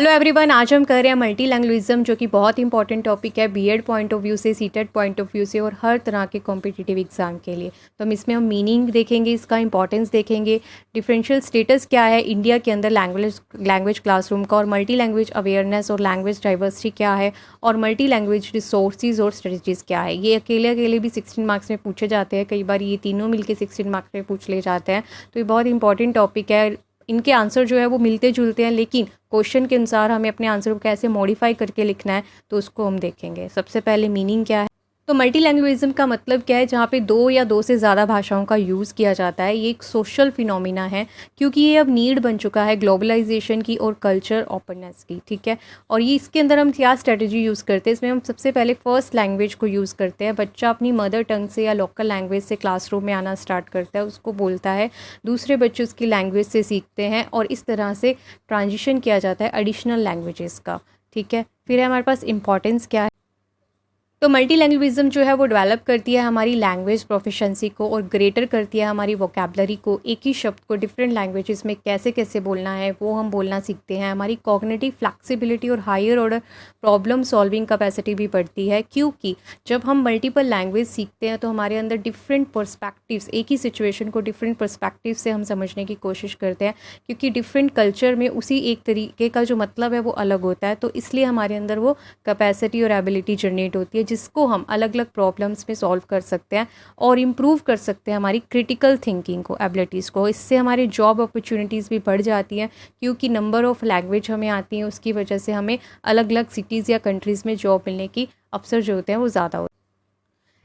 Hello everyone, आज हम कर रहे हैं मल्टी लैंग्वेजिज्म, जो कि बहुत इंपॉर्टेंट टॉपिक है बीएड पॉइंट ऑफ व्यू से, सीटेट पॉइंट ऑफ व्यू से और हर तरह के कॉम्पिटिटिव एग्जाम के लिए। तो हम मीनिंग देखेंगे, इसका इंपॉर्टेंस देखेंगे, डिफरेंशियल स्टेटस क्या है इंडिया के अंदर लैंग्वेज क्लासरूम का, और मल्टी लैंग्वेज अवेयरनेस और लैंग्वेज डाइवर्सिटी क्या है, और मल्टी लैंग्वेज रिसोर्सेज और स्ट्रेटजीज़ क्या है। ये अकेले अकेले भी 16 मार्क्स में पूछे जाते हैं, कई बार ये तीनों मिलके 16 मार्क्स में पूछ ले जाते हैं। तो ये बहुत इंपॉर्टेंट टॉपिक है। इनके आंसर जो है वो मिलते जुलते हैं, लेकिन क्वेश्चन के अनुसार हमें अपने आंसर को कैसे मॉडिफाई करके लिखना है, तो उसको हम देखेंगे। सबसे पहले मीनिंग क्या है। तो मल्टी लैंग्वेजिज्म का मतलब क्या है, जहाँ पे दो या दो से ज़्यादा भाषाओं का यूज़ किया जाता है। ये एक सोशल फिनोमिना है, क्योंकि ये अब नीड बन चुका है ग्लोबलाइजेशन की और कल्चर ओपननेस की, ठीक है। और ये इसके अंदर हम क्या स्ट्रेटजी यूज़ करते हैं, इसमें हम सबसे पहले फर्स्ट लैंग्वेज को यूज़ करते हैं। बच्चा अपनी मदर टंग से या लोकल लैंग्वेज से क्लासरूम में आना स्टार्ट करता है, उसको बोलता है, दूसरे बच्चे उसकी लैंग्वेज से सीखते हैं, और इस तरह से ट्रांजिशन किया जाता है एडिशनल लैंग्वेजेस का, ठीक है। फिर हमारे पास इंपॉर्टेंस क्या है। तो मल्टी लैंग्वेजिज्म जो है वो डेवलप करती है हमारी लैंग्वेज प्रोफिशेंसी को, और ग्रेटर करती है हमारी वोकैबलरी को। एक ही शब्द को डिफरेंट लैंग्वेजेस में कैसे कैसे बोलना है वो हम बोलना सीखते हैं। हमारी कॉग्निटिव फ्लेक्सिबिलिटी और higher order problem solving capacity भी बढ़ती है, क्योंकि जब हम मल्टीपल लैंग्वेज सीखते हैं तो हमारे अंदर डिफरेंट पर्सपेक्टिव्स, एक ही सिचुएशन को डिफरेंट पर्सपेक्टिव से हम समझने की कोशिश करते हैं, क्योंकि डिफरेंट कल्चर में उसी एक तरीके का जो मतलब है वो अलग होता है। तो इसलिए हमारे अंदर वो कैपेसिटी और एबिलिटी जनरेट होती है, जिसको हम अलग अलग प्रॉब्लम्स में सॉल्व कर सकते हैं और इम्प्रूव कर सकते हैं हमारी क्रिटिकल थिंकिंग को, एबिलिटीज़ को। इससे हमारी जॉब अपॉर्चुनिटीज़ भी बढ़ जाती हैं, क्योंकि नंबर ऑफ़ लैंग्वेज हमें आती हैं, उसकी वजह से हमें अलग अलग सिटीज़ या कंट्रीज़ में जॉब मिलने की अवसर जो होते हैं वो ज़्यादा होते हैं।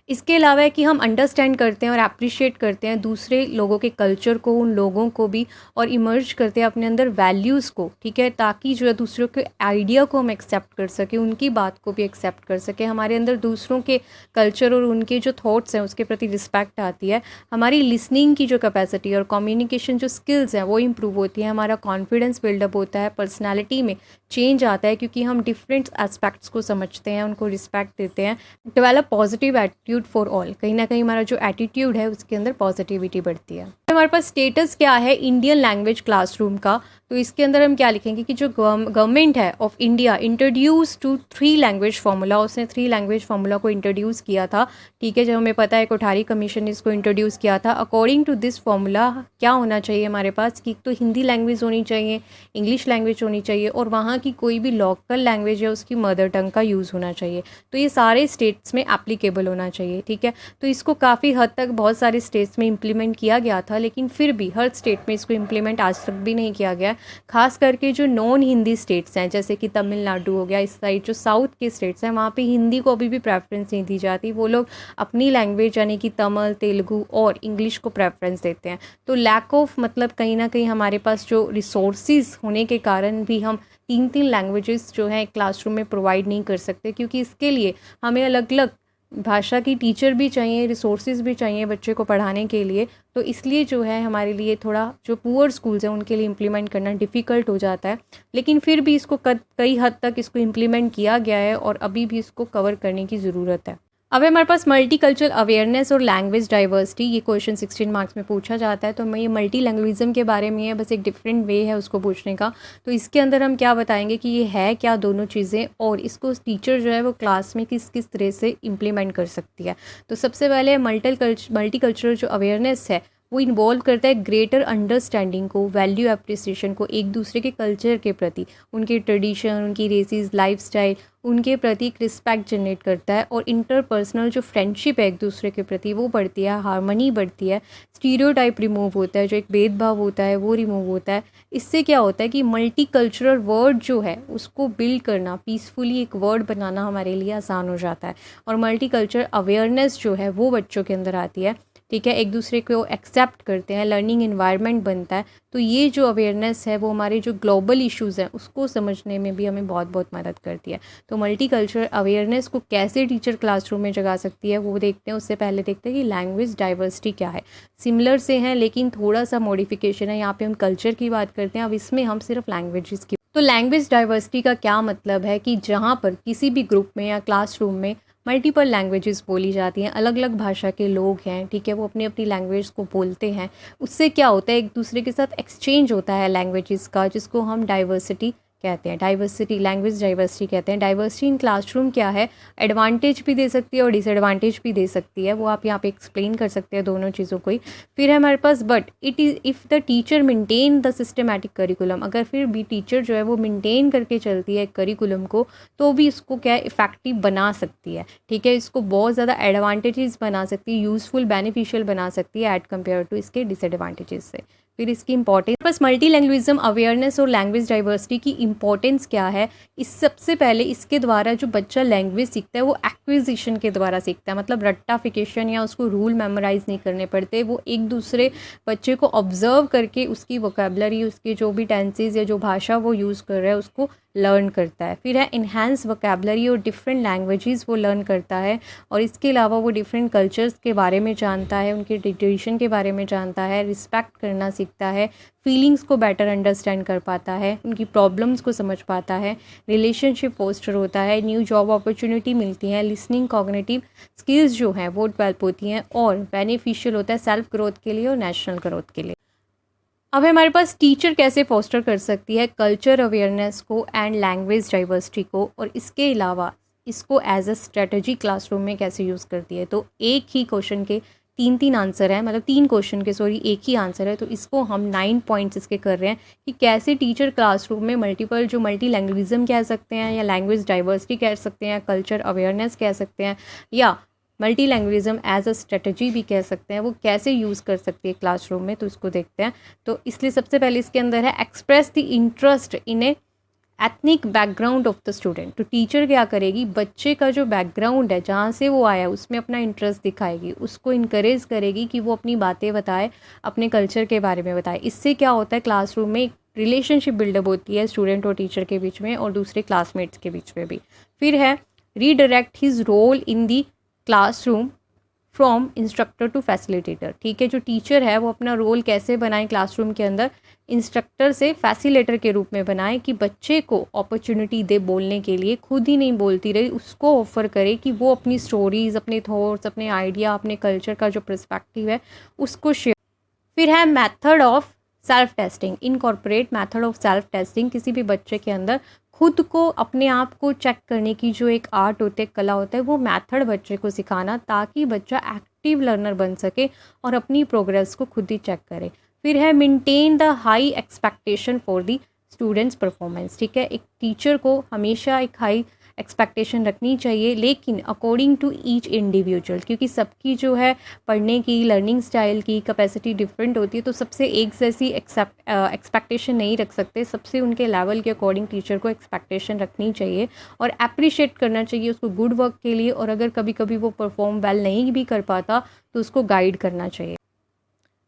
इसके अलावा है कि हम अंडरस्टैंड करते हैं और अप्रिशिएट करते हैं दूसरे लोगों के कल्चर को, उन लोगों को भी, और इमर्ज करते हैं अपने अंदर वैल्यूज़ को, ठीक है, ताकि जो है दूसरों के आइडिया को हम एक्सेप्ट कर सकें, उनकी बात को भी एक्सेप्ट कर सकें। हमारे अंदर दूसरों के कल्चर और उनके जो थॉट्स हैं उसके प्रति रिस्पेक्ट आती है। हमारी लिसनिंग की जो कैपेसिटी और कम्युनिकेशन जो स्किल्स हैं वो इम्प्रूव होती है। हमारा कॉन्फिडेंस बिल्डअप होता है, पर्सनैलिटी में चेंज आता है, क्योंकि हम डिफरेंट एस्पेक्ट्स को समझते हैं, उनको रिस्पेक्ट देते हैं। Develop positive attitude for all, कहीं ना कहीं हमारा जो एटीट्यूड है उसके अंदर पॉजिटिविटी बढ़ती है। हमारे पास स्टेटस क्या है इंडियन लैंग्वेज क्लासरूम का, तो इसके अंदर हम क्या लिखेंगे कि जो गवर्नमेंट है of India introduce to 3 language formula, उसने 3 लैंग्वेज फार्मूला को इंट्रोड्यूस किया था, ठीक है। जब हमें पता है कोठारी कमीशन ने इसको इंट्रोड्यूस किया था। अकॉर्डिंग टू दिस फार्मूला क्या होना चाहिए हमारे पास, कि तो हिंदी लैंग्वेज होनी चाहिए, इंग्लिश लैंग्वेज होनी चाहिए, और वहाँ की कोई भी लोकल लैंग्वेज है उसकी मदर टंग का यूज़ होना चाहिए। तो ये सारे स्टेट्स में एप्लीकेबल होना चाहिए, ठीक है। तो इसको काफ़ी हद तक बहुत सारे स्टेट्स में इम्प्लीमेंट किया गया था, लेकिन फिर भी हर स्टेट में इसको इम्प्लीमेंट आज तक भी नहीं किया गया। खास करके जो नॉन हिंदी स्टेट्स हैं, जैसे कि तमिलनाडु हो गया, इस साइड जो साउथ के स्टेट्स हैं, वहाँ पे हिंदी को अभी भी प्रेफरेंस नहीं दी जाती। वो लोग अपनी लैंग्वेज यानी कि तमिल, तेलुगु और इंग्लिश को प्रेफरेंस देते हैं। तो लैक ऑफ मतलब कहीं ना कहीं हमारे पास जो रिसोर्सेज होने के कारण भी हम 3-3 लैंग्वेजेस जो हैं क्लासरूम में प्रोवाइड नहीं कर सकते, क्योंकि इसके लिए हमें अलग अलग भाषा की टीचर भी चाहिए, रिसोर्सेज भी चाहिए बच्चे को पढ़ाने के लिए। तो इसलिए जो है हमारे लिए थोड़ा जो पुअर स्कूल्स हैं उनके लिए इम्प्लीमेंट करना डिफ़िकल्ट हो जाता है, लेकिन फिर भी इसको कई हद तक इसको इम्प्लीमेंट किया गया है और अभी भी इसको कवर करने की ज़रूरत है। अब हमारे पास मल्टी कल्चरल अवेयरनेस और लैंग्वेज डाइवर्सिटी, ये क्वेश्चन 16 मार्क्स में पूछा जाता है। तो मैं ये मल्टी लैंग्वेजिज्म के बारे में है, बस एक डिफरेंट वे है उसको पूछने का। तो इसके अंदर हम क्या बताएंगे कि ये है क्या दोनों चीज़ें, और इसको टीचर जो है वो क्लास में किस किस तरह से इम्प्लीमेंट कर सकती है। तो सबसे पहले मल्टी कल्चरल जो अवेयरनेस है वो इन्वॉल्व करता है ग्रेटर अंडरस्टैंडिंग को, वैल्यू एप्रिसिएशन को, एक दूसरे के कल्चर के प्रति, उनके ट्रेडिशन, उनकी रेसिस, लाइफस्टाइल, उनके प्रति एक रिस्पेक्ट जनरेट करता है, और इंटरपर्सनल जो फ्रेंडशिप है एक दूसरे के प्रति वो बढ़ती है, हार्मनी बढ़ती है, स्टीरियोटाइप रिमूव होता है, जो एक भेदभाव होता है वो रिमूव होता है। इससे क्या होता है कि मल्टी कल्चरल वर्ड जो है उसको बिल्ड करना, पीसफुली एक वर्ड बनाना हमारे लिए आसान हो जाता है, और मल्टी कल्चरल अवेयरनेस जो है वो बच्चों के अंदर आती है, ठीक है। एक दूसरे को एक्सेप्ट करते हैं, लर्निंग इन्वायरमेंट बनता है। तो ये जो अवेयरनेस है वो हमारे जो ग्लोबल इश्यूज़ हैं उसको समझने में भी हमें बहुत बहुत मदद करती है। तो मल्टी कल्चरल अवेयरनेस को कैसे टीचर क्लासरूम में जगा सकती है वो देखते हैं। उससे पहले देखते हैं कि लैंग्वेज डाइवर्सिटी क्या है। सिमिलर से हैं लेकिन थोड़ा सा मॉडिफिकेशन है। यहाँ पे हम कल्चर की बात करते हैं, अब इसमें हम सिर्फ लैंग्वेजेस की। तो लैंग्वेज डाइवर्सिटी का क्या मतलब है कि जहाँ पर किसी भी ग्रुप में या क्लासरूम में मल्टीपल लैंग्वेजेस बोली जाती हैं, अलग अलग भाषा के लोग हैं, ठीक है, वो अपनी अपनी लैंग्वेज को बोलते हैं। उससे क्या होता है, एक दूसरे के साथ एक्सचेंज होता है लैंग्वेजेस का, जिसको हम डाइवर्सिटी कहते हैं, डाइवर्सिटी, लैंग्वेज डाइवर्सिटी कहते हैं। डाइवर्सिटी इन क्लासरूम क्या है, एडवांटेज भी दे सकती है और डिसएडवांटेज भी दे सकती है, वो आप यहाँ पे एक्सप्लेन कर सकते हैं दोनों चीज़ों को ही। फिर है हमारे पास but it is if the teacher maintain the systematic curriculum, अगर फिर भी टीचर जो है वो मेंटेन करके चलती है करिकुलम को, तो भी इसको क्या है इफ़ेक्टिव बना सकती है, ठीक है, इसको बहुत ज़्यादा एडवांटेजेस बना सकती है, यूज़फुल बेनिफिशियल बना सकती है एट कम्पेयर टू इसके डिसएडवांटेजेस से। फिर इसकी इंपॉर्टेंस, बस मल्टी लैंग्वेजिज्म अवेयरनेस और लैंग्वेज डाइवर्सिटी की इंपॉर्टेंस क्या है, इस सबसे पहले इसके द्वारा जो बच्चा लैंग्वेज सीखता है वो एक्विजिशन के द्वारा सीखता है, मतलब रट्टाफिकेशन या उसको रूल मेमोराइज नहीं करने पड़ते, वो एक दूसरे बच्चे को ऑब्जर्व करके उसकी वोकेबलरी, उसके जो भी टेंसेज या जो भाषा वो यूज़ कर रहा है उसको लर्न करता है। फिर है इन्हांस वोकेबलरी और डिफरेंट लैंग्वेजेस वो लर्न करता है, और इसके अलावा वो डिफरेंट कल्चर्स के बारे में जानता है, उनके ट्रेडिशन के बारे में जानता है, रिस्पेक्ट करना सीखता है, फीलिंग्स को बेटर अंडरस्टैंड कर पाता है, उनकी प्रॉब्लम्स को समझ पाता है, रिलेशनशिप फोस्टर होता है, न्यू जॉब अपॉर्चुनिटी मिलती है, लिसनिंग, कॉग्निटिव स्किल्स जो हैं वो डेवलप होती हैं, और बेनिफिशियल होता है सेल्फ ग्रोथ के लिए और नेशनल ग्रोथ के लिए। अब हमारे पास टीचर कैसे फोस्टर कर सकती है कल्चर अवेयरनेस को एंड लैंग्वेज डाइवर्सिटी को, और इसके अलावा इसको एज अ स्ट्रेटजी क्लासरूम में कैसे यूज़ करती है। तो एक ही क्वेश्चन के तीन आंसर हैं, मतलब 3 क्वेश्चन के एक ही आंसर है, तो इसको हम 9 पॉइंट्स इसके कर रहे हैं कि कैसे टीचर क्लासरूम में मल्टीपल जो मल्टी लैंग्वेजिज्म कह सकते हैं, या लैंग्वेज डाइवर्सिटी कह सकते हैं, कल्चर अवेयरनेस कह सकते हैं, या मल्टी लैंग्वेजिज्म एज अ स्ट्रेटजी भी कह सकते हैं, वो कैसे यूज़ कर सकती है क्लासरूम में, तो इसको देखते हैं। तो इसलिए सबसे पहले इसके अंदर है express the interest in A ethnic background of the student. तो टीचर क्या करेगी, बच्चे का जो बैकग्राउंड है, जहाँ से वो आया, उसमें अपना इंटरेस्ट दिखाएगी, उसको इनकरेज करेगी कि वो अपनी बातें बताए, अपने कल्चर के बारे में बताए। इससे क्या होता है, क्लासरूम में एक रिलेशनशिप बिल्डअप होती है स्टूडेंट और टीचर के बीच में, और दूसरे क्लासमेट्स के बीच में भी। फिर है redirect his role in the classroom from instructor to facilitator. ठीक है, जो टीचर है वो अपना रोल कैसे बनाए क्लासरूम के अंदर, इंस्ट्रक्टर से फैसिलिटेटर के रूप में बनाए, कि बच्चे को अपॉर्चुनिटी दे बोलने के लिए, खुद ही नहीं बोलती रही, उसको ऑफर करे कि वो अपनी स्टोरीज, अपने थॉट्स, अपने आइडिया, अपने कल्चर का जो पर्सपेक्टिव है उसको शेयर। फिर है method of self testing, incorporate method of self testing. किसी भी बच्चे के अंदर खुद को, अपने आप को चेक करने की जो एक आर्ट होता है, कला होता है, वो मेथड बच्चे को सिखाना, ताकि बच्चा एक्टिव लर्नर बन सके और अपनी प्रोग्रेस को खुद ही चेक करे। फिर है maintain the high expectation for the students performance. ठीक है, एक टीचर को हमेशा एक हाई एक्सपेक्टेशन रखनी चाहिए, लेकिन अकॉर्डिंग टू ईच इंडिविजुअल, क्योंकि सबकी जो है पढ़ने की, लर्निंग स्टाइल की कैपेसिटी डिफरेंट होती है, तो सबसे एक जैसी एक्सपेक्टेशन नहीं रख सकते, सबसे उनके लेवल के अकॉर्डिंग टीचर को एक्सपेक्टेशन रखनी चाहिए और अप्रिशिएट करना चाहिए उसको गुड वर्क के लिए, और अगर कभी कभी वो परफॉर्म वेल नहीं भी कर पाता तो उसको गाइड करना चाहिए।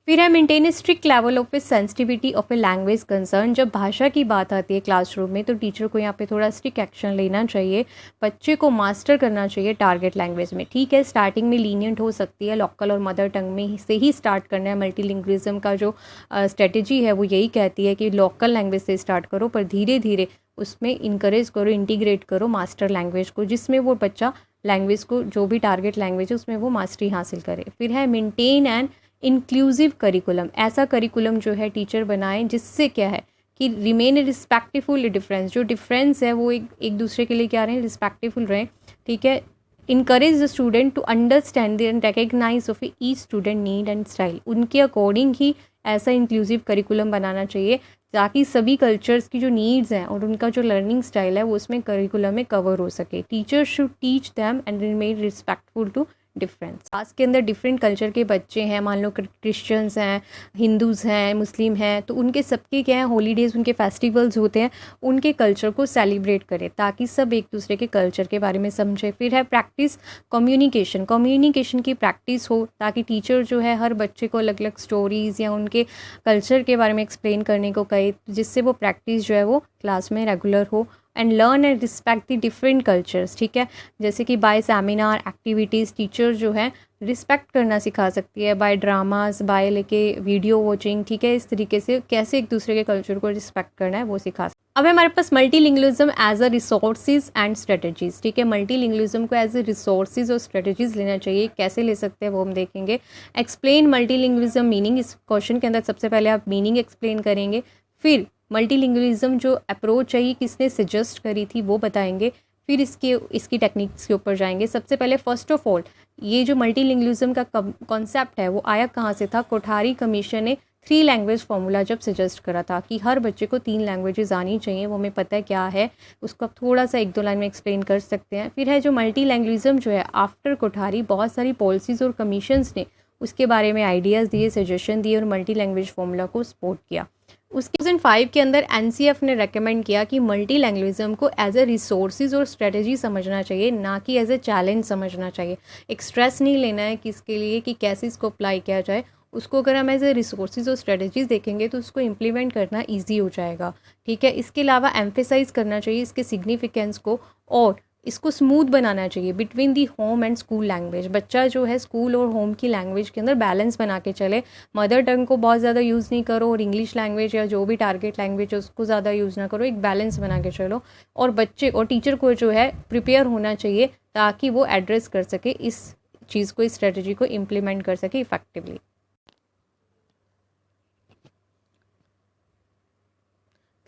फिर है maintain A strict level of A sensitivity of a language concern. जब भाषा की बात आती है क्लासरूम में, तो टीचर को यहाँ पे थोड़ा स्ट्रिक्ट एक्शन लेना चाहिए, बच्चे को मास्टर करना चाहिए टारगेट लैंग्वेज में। ठीक है, स्टार्टिंग में लीनियंट हो सकती है, लोकल और मदर टंग में से ही स्टार्ट करना है। मल्टीलिंग्विज्म का जो स्ट्रेटजी है वो यही कहती है कि लोकल लैंग्वेज से स्टार्ट करो, पर धीरे धीरे उसमें इनकरेज करो, इंटीग्रेट करो मास्टर लैंग्वेज को, जिसमें वो बच्चा लैंग्वेज को, जो भी टारगेट लैंग्वेज है उसमें वो मास्टरी हासिल करे। फिर है मेंटेन एंड इंक्लूसिव करिकुलम। ऐसा करिकुलम जो है टीचर बनाए जिससे क्या है कि रिमेन रिस्पेक्टफुल डिफरेंस, जो डिफरेंस है वो एक दूसरे के लिए क्या रहे, रिस्पेक्टफुल रहें। ठीक है, encourage the student to understand and recognise of each student need and style. उनके अकॉर्डिंग ही ऐसा इंक्लूसिव करिकुलम बनाना चाहिए, ताकि सभी कल्चर्स की जो नीड्स हैं और उनका जो लर्निंग स्टाइल है वो उसमें करिकुलम में कवर हो सके। Teacher should teach them and remain respectful to difference. Class के अंदर डिफरेंट कल्चर के बच्चे हैं, मान लो क्रिश्चियंस हैं, हिंदूज़ हैं, मुस्लिम हैं, तो उनके सबके क्या है हॉलीडेज़, उनके फेस्टिवल्स होते हैं, उनके कल्चर को सेलिब्रेट करें, ताकि सब एक दूसरे के कल्चर के बारे में समझे। फिर है प्रैक्टिस कम्युनिकेशन, कम्युनिकेशन की प्रैक्टिस हो, ताकि टीचर जो है हर बच्चे को अलग अलग स्टोरीज़ या उनके कल्चर के बारे में एक्सप्लेन करने को कहे, जिससे वो प्रैक्टिस जो है वो क्लास में रेगुलर हो। And learn and respect the different cultures. ठीक है, जैसे कि बाय सेमिनार एक्टिविटीज़ टीचर जो है रिस्पेक्ट करना सिखा सकती है, बाय ड्रामास, बाय लेके वीडियो वॉचिंग। ठीक है, इस तरीके से कैसे एक दूसरे के कल्चर को रिस्पेक्ट करना है वो सिखा सकती है। अब हमारे पास multilingualism as a resources and strategies. ठीक है, मल्टीलिंग्विज्म को एज ए रिसोर्सेज और स्ट्रेटजीज लेना चाहिए, कैसे ले सकते हैं वो हम देखेंगे। एक्सप्लेन मल्टीलिंग्विज्म मीनिंग, इस क्वेश्चन के अंदर सबसे पहले आप मीनिंग एक्सप्लेन करेंगे, फिर मल्टीलिंगुअलिज्म जो अप्रोच है ये किसने सजेस्ट करी थी वो बताएंगे। फिर इसकी टेक्निक्स के ऊपर जाएंगे। सबसे पहले फर्स्ट ऑफ ऑल ये जो मल्टीलिंगुअलिज्म का कॉन्सेप्ट है वो आया कहाँ से था। कोठारी कमीशन ने 3 लैंग्वेज फार्मूला जब सजेस्ट करा था कि हर बच्चे को 3 लैंग्वेजेस आनी चाहिए, वो हमें पता है क्या है, उसको आप थोड़ा सा 1-2 लाइन में एक्सप्लेन कर सकते हैं। फिर है जो मल्टीलैंग्वेजिज्म जो है आफ्टर कोठारी बहुत सारी पॉलिसीज़ और कमीशंस ने उसके बारे में आइडियाज़ दिए, सजेशन दिए और मल्टी लैंग्वेज फार्मूला को सपोर्ट किया। उसके 2005 के अंदर एनसीएफ ने रेकमेंड किया कि मल्टी लैंग्वेजिज्म को एज ए रिसोर्सेज और स्ट्रेटजी समझना चाहिए, ना कि एज ए चैलेंज समझना चाहिए। एक स्ट्रेस नहीं लेना है किसके लिए कि कैसे इसको अप्लाई किया जाए, उसको अगर हम एज ए रिसोर्सेज और स्ट्रेटजीज देखेंगे तो उसको इम्प्लीमेंट करना ईजी हो जाएगा। ठीक है, इसके अलावा एम्फेसाइज करना चाहिए इसके सिग्निफिकेंस को और इसको स्मूथ बनाना चाहिए between the home and school language. बच्चा जो है स्कूल और होम की लैंग्वेज के अंदर बैलेंस बना के चले, मदर टंग को बहुत ज़्यादा यूज़ नहीं करो और इंग्लिश लैंग्वेज या जो भी टारगेट लैंग्वेज है उसको ज़्यादा यूज़ ना करो, एक बैलेंस बना के चलो। और बच्चे और टीचर को जो है प्रिपेयर होना चाहिए ताकि वो एड्रेस कर सके इस चीज़ को, इस स्ट्रेटजी को इम्प्लीमेंट कर सके इफेक्टिवली।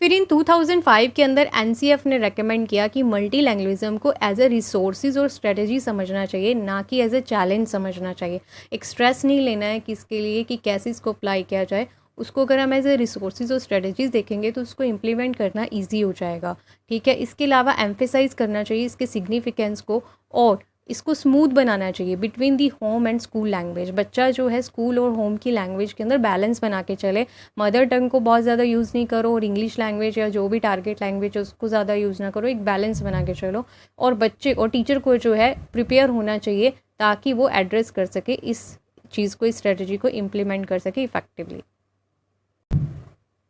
फिर इन 2005 के अंदर एनसीएफ ने रेकमेंड किया कि मल्टी लैंग्वेजिज्म को एज ए रिसोर्सेज और स्ट्रेटजी समझना चाहिए, ना कि एज ए चैलेंज समझना चाहिए। एक स्ट्रेस नहीं लेना है किसके लिए कि कैसे इसको अप्लाई किया जाए, उसको अगर हम एज ए रिसोर्सेज और स्ट्रेटजीज देखेंगे तो उसको इम्प्लीमेंट करना ईजी हो जाएगा। ठीक है, इसके अलावा एम्फेसाइज करना चाहिए इसके सिग्निफिकेंस को और इसको स्मूथ बनाना चाहिए between the home and school language. बच्चा जो है स्कूल और होम की लैंग्वेज के अंदर बैलेंस बना के चले, मदर टंग को बहुत ज़्यादा यूज़ नहीं करो और इंग्लिश लैंग्वेज या जो भी टारगेट लैंग्वेज है उसको ज़्यादा यूज़ ना करो, एक बैलेंस बना के चलो। और बच्चे और टीचर को जो है प्रिपेयर होना चाहिए ताकि वो एड्रेस कर सके इस चीज़ को, इस स्ट्रेटजी को इम्प्लीमेंट कर सके इफेक्टिवली।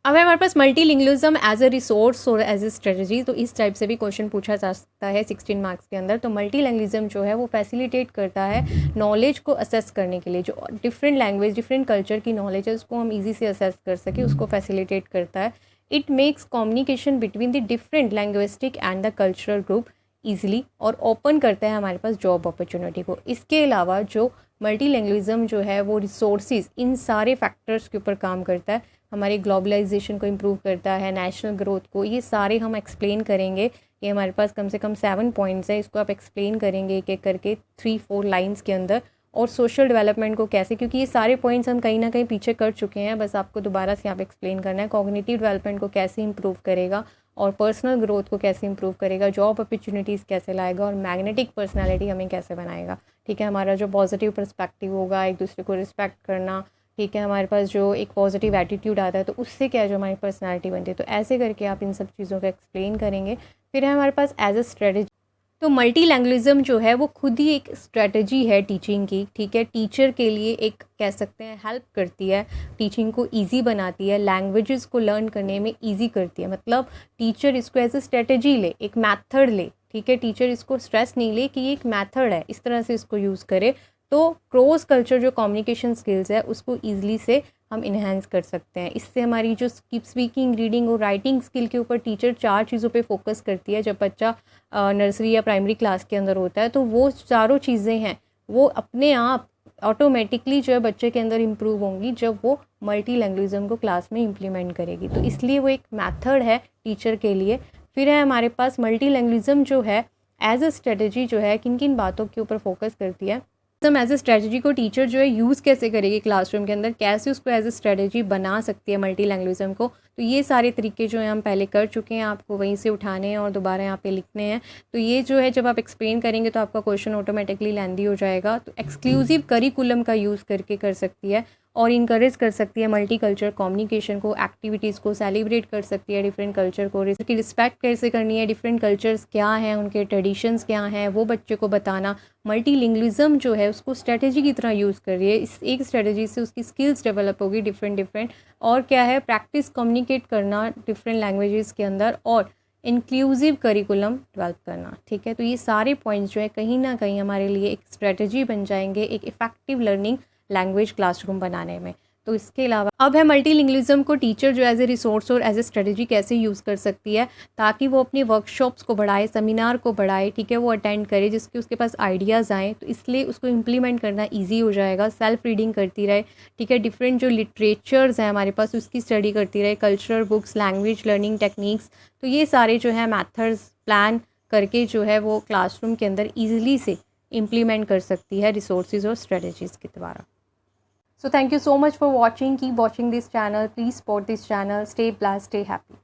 अब है हमारे पास मल्टीलिंगुअलिज्म एज ए रिसोर्स और एज ए स्ट्रेटजी, तो इस टाइप से भी क्वेश्चन पूछा जा सकता है 16 मार्क्स के अंदर। तो मल्टीलिंगुअलिज्म जो है वो फैसिलिटेट करता है नॉलेज को असेस करने के लिए, जो डिफरेंट लैंग्वेज डिफरेंट कल्चर की नॉलेज है उसको हम इजी से असेस कर सके, उसको फैसिलिटेट करता है। It makes communication between the different linguistic and the cultural group easily और ओपन करता है हमारे पास जॉब अपॉर्चुनिटी को। इसके अलावा जो मल्टीलिंगुअलिज्म जो है वो रिसोर्सेज इन सारे फैक्टर्स के ऊपर काम करता है, हमारी ग्लोबलाइजेशन को इम्प्रूव करता है, नेशनल ग्रोथ को, ये सारे हम एक्सप्लेन करेंगे। ये हमारे पास कम से कम 7 पॉइंट्स है, इसको आप एक्सप्लेन करेंगे एक एक करके 3-4 लाइंस के अंदर। और सोशल डेवलपमेंट को कैसे, क्योंकि ये सारे पॉइंट्स हम कहीं ना कहीं पीछे कर चुके हैं, बस आपको दोबारा से यहाँ पे एक्सप्लेन करना है। कॉग्निटिव डेवलपमेंट को कैसे इंप्रूव करेगा और पर्सनल ग्रोथ को कैसे इंप्रूव करेगा, जॉब अपॉर्चुनिटीज़ कैसे लाएगा और मैग्नेटिक पर्सनालिटी हमें कैसे बनाएगा। ठीक है, हमारा जो पॉजिटिव पर्सपेक्टिव होगा, एक दूसरे को रिस्पेक्ट करना, ठीक है, हमारे पास जो एक पॉजिटिव एटीट्यूड आता है तो उससे क्या जो हमारी पर्सनालिटी बनती है। तो ऐसे करके आप इन सब चीज़ों को एक्सप्लेन करेंगे। फिर है हमारे पास एज अ स्ट्रेटजी, तो मल्टीलैंग्वेजिज्म जो है वो खुद ही एक स्ट्रेटजी है टीचिंग की। ठीक है, टीचर के लिए एक कह सकते हैं हेल्प करती है, टीचिंग को इजी बनाती है, लैंग्वेजेस को लर्न करने में इजी करती है। मतलब टीचर इसको एज अ स्ट्रेटजी ले, एक मैथड ले। ठीक है, टीचर इसको स्ट्रेस नहीं ले कि ये एक मैथड है, इस तरह से इसको यूज़ करे तो क्रॉस कल्चर जो कम्युनिकेशन स्किल्स है उसको ईजिली से हम इन्हेंस कर सकते हैं। इससे हमारी जो स्पीकिंग, रीडिंग और राइटिंग स्किल के ऊपर टीचर 4 चीज़ों पे फोकस करती है। जब बच्चा नर्सरी या प्राइमरी क्लास के अंदर होता है तो वो चारों चीज़ें हैं वो अपने आप ऑटोमेटिकली जो है बच्चे के अंदर इम्प्रूव होंगी जब वो मल्टीलैंग्वेजिज्म को क्लास में इम्प्लीमेंट करेगी। तो इसलिए वो एक मेथड है टीचर के लिए। फिर है हमारे पास मल्टीलैंग्वेजिज्म जो है एज अ स्ट्रेटजी जो है किन किन बातों के ऊपर फोकस करती है। हम एज ए स्ट्रेटजी को टीचर जो है यूज़ कैसे करेगी क्लासरूम के अंदर, कैसे उसको एज ए स्ट्रेटजी बना सकती है मल्टीलैंग्वेजिज्म को। तो ये सारे तरीके जो है हम पहले कर चुके हैं, आपको वहीं से उठाने हैं और दोबारा यहाँ पे लिखने हैं। तो ये जो है जब आप एक्सप्लेन करेंगे तो आपका क्वेश्चन ऑटोमेटिकली लेंदी हो जाएगा। तो एक्सक्लूसिव करिकुलम का यूज़ करके कर सकती है और इनकरेज कर सकती है मल्टी कल्चर कम्युनिकेशन को, एक्टिविटीज़ को सेलिब्रेट कर सकती है, डिफरेंट कल्चर को, इसकी रिस्पेक्ट कैसे करनी है, डिफरेंट कल्चर्स क्या हैं, उनके ट्रेडिशंस क्या हैं, वो बच्चे को बताना। मल्टीलिंगुअलिज्म जो है उसको स्ट्रेटजी की तरह यूज़ कर रही है। इस एक स्ट्रेटजी से उसकी स्किल्स डेवलप होगी डिफरेंट और क्या है प्रैक्टिस कम्युनिकेट करना डिफरेंट लैंग्वेजेस के अंदर और इंक्लूसिव करिकुलम डेवलप करना। ठीक है, तो ये सारे पॉइंट्स जो है कहीं ना कहीं हमारे लिए एक स्ट्रेटजी बन जाएंगे एक इफ़ेक्टिव लर्निंग लैंग्वेज क्लासरूम बनाने में। तो इसके अलावा अब है मल्टीलिंगुअलिज्म को टीचर जो एज ए रिसोर्स और एज ए स्ट्रेटजी कैसे यूज़ कर सकती है, ताकि वो अपनी वर्कशॉप्स को बढ़ाए, सेमिनार को बढ़ाए, ठीक है, वो अटेंड करे जिसके उसके पास आइडियाज़ आएँ, तो इसलिए उसको इम्प्लीमेंट करना ईजी हो जाएगा। सेल्फ रीडिंग करती रहे, ठीक है, डिफरेंट जो लिटरेचर्स हैं हमारे पास उसकी स्टडी करती रहे, cultural books, language learning techniques, तो ये सारे जो है मैथड्स प्लान करके जो है वो क्लासरूम के अंदर ईजिली से इम्प्लीमेंट कर सकती है रिसोर्सेज और स्ट्रेटजीज़ के द्वारा। So thank you so much for watching. Keep watching this channel. Please support this channel. Stay blessed, stay happy.